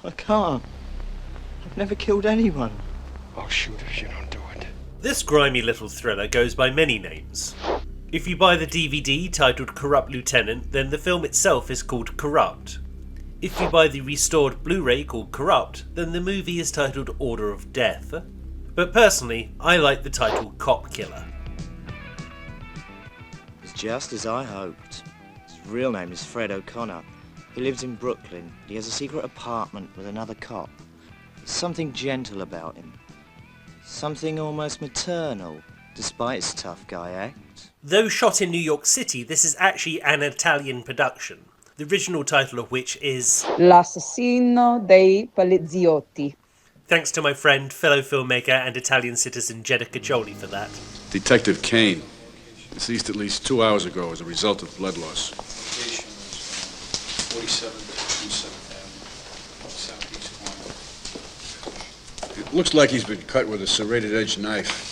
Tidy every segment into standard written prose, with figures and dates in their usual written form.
I can't. I've never killed anyone. I'll shoot if you don't do it. This grimy little thriller goes by many names. If you buy the DVD titled Corrupt Lieutenant, then the film itself is called Corrupt. If you buy the restored Blu-ray called Corrupt, then the movie is titled Order of Death. But personally, I like the title Copkiller. It's just as I hoped. His real name is Fred O'Connor. He lives in Brooklyn. He has a secret apartment with another cop. There's something gentle about him. Something almost maternal, despite his tough guy act. Though shot in New York City, this is actually an Italian production. The original title of which is L'assassino dei poliziotti. Thanks to my friend, fellow filmmaker and Italian citizen Jenna Caccioli for that. Detective Kane. Deceased at least 2 hours ago as a result of blood loss. Location was 47 Southeast Corner. It looks like he's been cut with a serrated edge knife.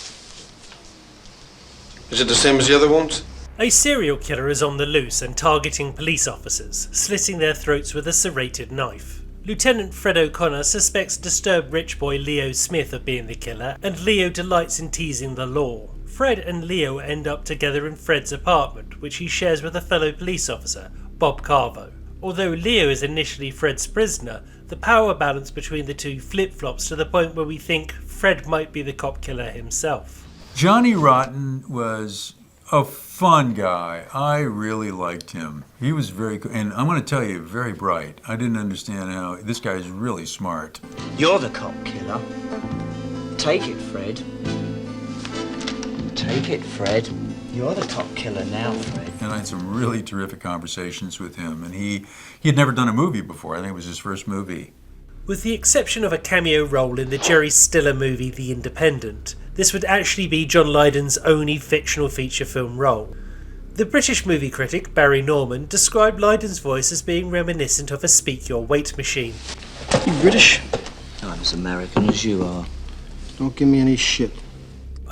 Is it the same as the other ones? A serial killer is on the loose and targeting police officers, slitting their throats with a serrated knife. Lieutenant Fred O'Connor suspects disturbed rich boy Leo Smith of being the killer, and Leo delights in teasing the law. Fred and Leo end up together in Fred's apartment, which he shares with a fellow police officer, Bob Carvo. Although Leo is initially Fred's prisoner, the power balance between the two flip-flops to the point where we think Fred might be the cop killer himself. Johnny Rotten was a fun guy. I really liked him. He was very good, and I'm going to tell you, very bright. I didn't understand how this guy's really smart. You're the cop killer. Take it, Fred. Take it, Fred. You're the cop killer now, Fred. And I had some really terrific conversations with him, and he had never done a movie before. I think it was his first movie. With the exception of a cameo role in the Jerry Stiller movie The Independent, this would actually be John Lydon's only fictional feature film role. The British movie critic Barry Norman described Lydon's voice as being reminiscent of a speak your weight machine. You British? I'm as American as you are. Don't give me any shit.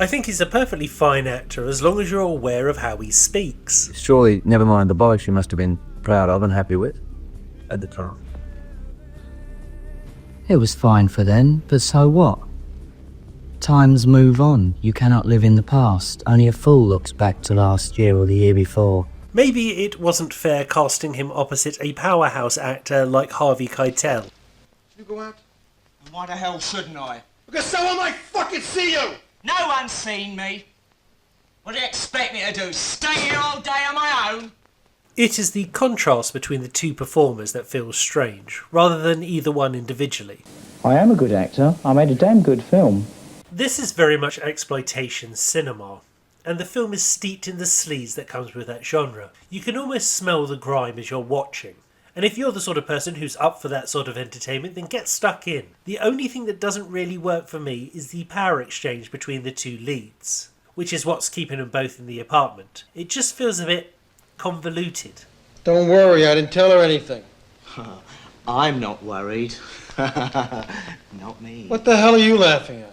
I think he's a perfectly fine actor as long as you're aware of how he speaks. Surely, never mind the bollocks you must have been proud of and happy with at the time. It was fine for then, but so what? Times move on. You cannot live in the past. Only a fool looks back to last year or the year before. Maybe it wasn't fair casting him opposite a powerhouse actor like Harvey Keitel. You go out? And why the hell shouldn't I? Because someone might fucking see you! No one's seen me. What do you expect me to do? Stay here all day on my own? It is the contrast between the two performers that feels strange, rather than either one individually. I am a good actor. I made a damn good film. This is very much exploitation cinema, and the film is steeped in the sleaze that comes with that genre. You can almost smell the grime as you're watching, and if you're the sort of person who's up for that sort of entertainment, then get stuck in. The only thing that doesn't really work for me is the power exchange between the two leads, which is what's keeping them both in the apartment. It just feels a bit convoluted. Don't worry, I didn't tell her anything. I'm not worried. Not me. What the hell are you laughing at?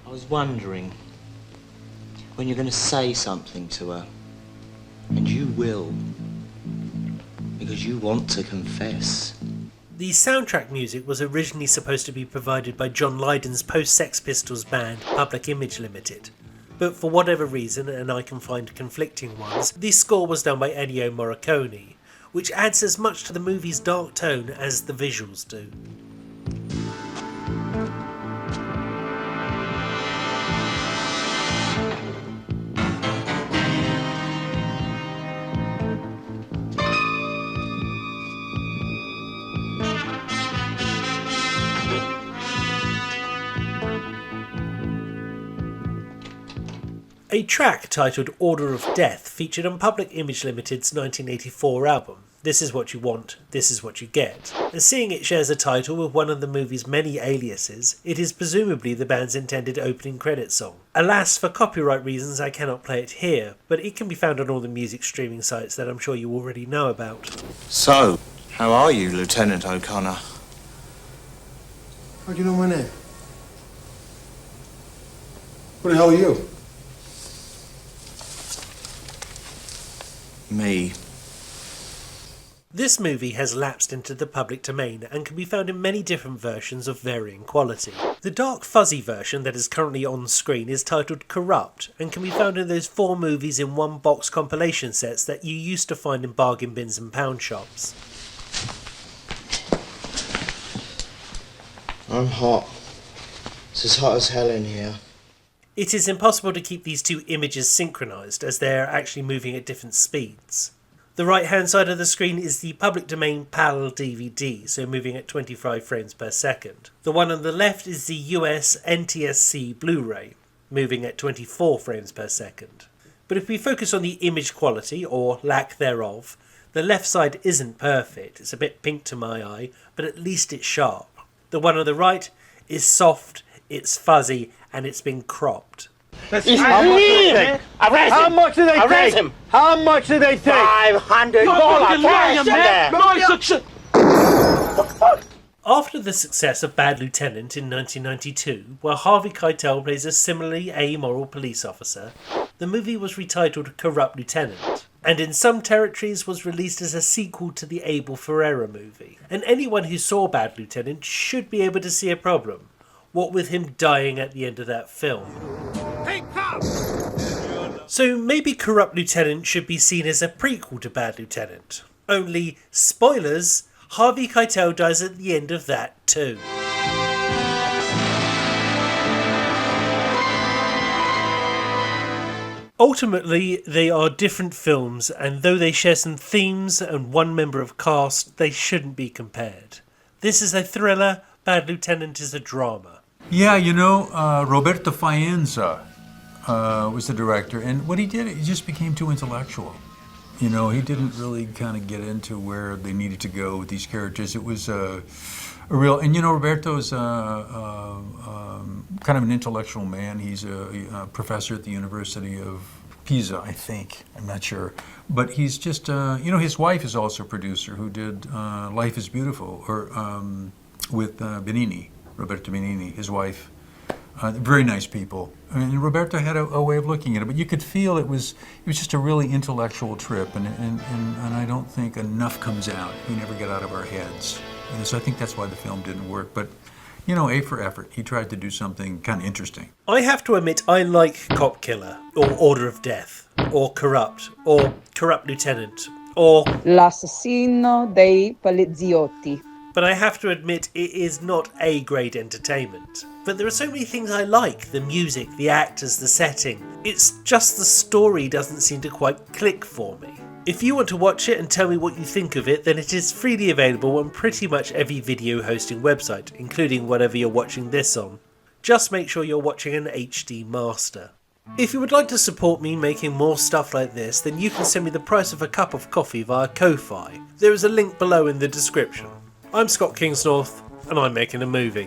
I was wondering when you're going to say something to her. And you will. Because you want to confess. The soundtrack music was originally supposed to be provided by John Lydon's post-Sex Pistols band Public Image Limited. But for whatever reason, and I can find conflicting ones, the score was done by Ennio Morricone, which adds as much to the movie's dark tone as the visuals do. A track titled Order of Death featured on Public Image Limited's 1984 album, This Is What You Want, This Is What You Get. And seeing it shares a title with one of the movie's many aliases, it is presumably the band's intended opening credits song. Alas, for copyright reasons I cannot play it here, but it can be found on all the music streaming sites that I'm sure you already know about. So, how are you, Lieutenant O'Connor? How'd you know my name? Who the hell are you? Me. This movie has lapsed into the public domain and can be found in many different versions of varying quality. The dark fuzzy version that is currently on screen is titled Corrupt and can be found in those 4 movies in one box compilation sets that you used to find in bargain bins and pound shops. I'm hot. It's as hot as hell in here. It is impossible to keep these 2 images synchronised as they are actually moving at different speeds. The right hand side of the screen is the public domain PAL DVD, so moving at 25 frames per second. The one on the left is the US NTSC Blu-ray, moving at 24 frames per second. But if we focus on the image quality, or lack thereof, the left side isn't perfect. It's a bit pink to my eye, but at least it's sharp. The one on the right is soft, it's fuzzy, and it's been cropped. He's leaving! Arrest him! How much do they take? Him. How much do they take? $500 cash. After the success of Bad Lieutenant in 1992, where Harvey Keitel plays a similarly amoral police officer, the movie was retitled Corrupt Lieutenant, and in some territories was released as a sequel to the Abel Ferrara movie. And anyone who saw Bad Lieutenant should be able to see a problem. What with him dying at the end of that film. Hey, so maybe Corrupt Lieutenant should be seen as a prequel to Bad Lieutenant. Only, spoilers, Harvey Keitel dies at the end of that too. Ultimately, they are different films, and though they share some themes and one member of cast, they shouldn't be compared. This is a thriller, Bad Lieutenant is a drama. Yeah, Roberto Faenza was the director, and what he did, he just became too intellectual. He didn't really kind of get into where they needed to go with these characters. It was a real, and Roberto's kind of an intellectual man. He's a professor at the University of Pisa, I think. I'm not sure. But he's just, his wife is also a producer who did Life is Beautiful, or with Benigni. Roberto Benigni, his wife, very nice people. And Roberto had a way of looking at it, but you could feel it was just a really intellectual trip, and I don't think enough comes out. We never get out of our heads. And so I think that's why the film didn't work. But, A for effort. He tried to do something kind of interesting. I have to admit I like Copkiller, or Order of Death, or Corrupt, or Corrupt Lieutenant, or L'assassino dei poliziotti. But I have to admit it is not A-grade entertainment. But there are so many things I like, the music, the actors, the setting. It's just the story doesn't seem to quite click for me. If you want to watch it and tell me what you think of it, then it is freely available on pretty much every video hosting website, including whatever you're watching this on. Just make sure you're watching an HD master. If you would like to support me making more stuff like this, then you can send me the price of a cup of coffee via Ko-Fi. There is a link below in the description. I'm Scott Kingsnorth, and I'm making a movie.